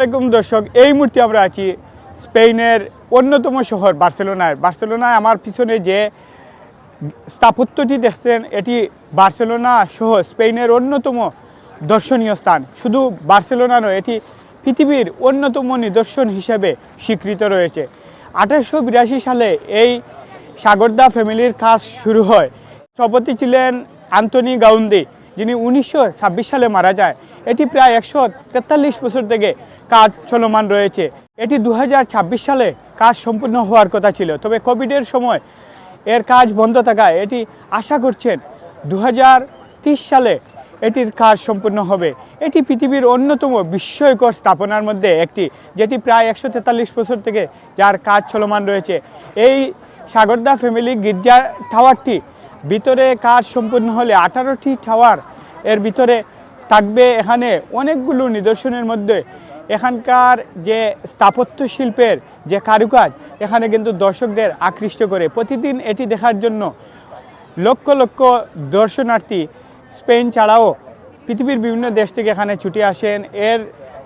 আলাইকুম দর্শক, এই মুহূর্তে আমরা আছি স্পেনের অন্যতম শহর বার্সেলোনায়। আমার পিছনে যে স্থাপত্যটি দেখছেন, এটি বার্সেলোনা সহ স্পেনের অন্যতম দর্শনীয় স্থান। শুধু বার্সেলোনা নয়, এটি পৃথিবীর অন্যতম নিদর্শন হিসেবে স্বীকৃত রয়েছে। 1882 সালে এই সাগরদা ফ্যামিলির কাজ শুরু হয়। সভাপতি ছিলেন আন্তনি গাউন্দি, যিনি 1926 সালে মারা যায়। এটি প্রায় 143 বছর থেকে কাজ চলমান রয়েছে। এটি 2026 সালে কাজ সম্পূর্ণ হওয়ার কথা ছিল, তবে কোভিডের সময় এর কাজ বন্ধ থাকায় এটি আশা করছেন 2030 সালে এটির কাজ সম্পূর্ণ হবে। এটি পৃথিবীর অন্যতম বিস্ময়কর স্থাপনার মধ্যে একটি, যেটি প্রায় 143 বছর থেকে যার কাজ চলমান রয়েছে। এই সাগরদা ফ্যামিলি গির্জা টাওয়ারটি ভিতরে কাজ সম্পূর্ণ হলে 18টি টাওয়ার এর ভিতরে থাকবে। এখানে অনেকগুলো নিদর্শনের মধ্যে এখানকার যে স্থাপত্য শিল্পের যে কারুকাজ, এখানে কিন্তু দর্শকদের আকৃষ্ট করে। প্রতিদিন এটি দেখার জন্য লক্ষ লক্ষ দর্শনার্থী স্পেন ছাড়াও পৃথিবীর বিভিন্ন দেশ থেকে এখানে ছুটে আসেন। এর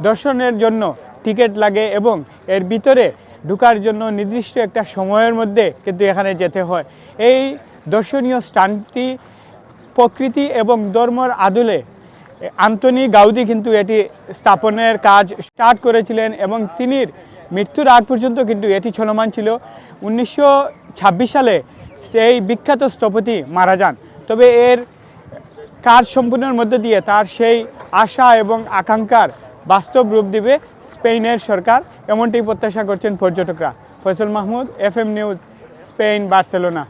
দর্শনের জন্য টিকিট লাগে এবং এর ভিতরে ঢোকার জন্য নির্দিষ্ট একটা সময়ের মধ্যে কিন্তু এখানে যেতে হয়। এই দর্শনীয় স্থানটি প্রকৃতি এবং ধর্মের আদলে আন্তনি গাউদি কিন্তু এটি স্থাপনের কাজ স্টার্ট করেছিলেন এবং তিনি মৃত্যুর আগ পর্যন্ত কিন্তু এটি চলমান ছিল। 1926 সালে সেই বিখ্যাত স্থপতি মারা যান, তবে এর কাজ সম্পূর্ণের মধ্যে দিয়ে তার সেই আশা এবং আকাঙ্ক্ষার বাস্তব রূপ দিবে স্পেনের সরকার, এমনটি প্রত্যাশা করছেন পর্যটকরা। Faisal Mahmud, FM news, Spain, Barcelona.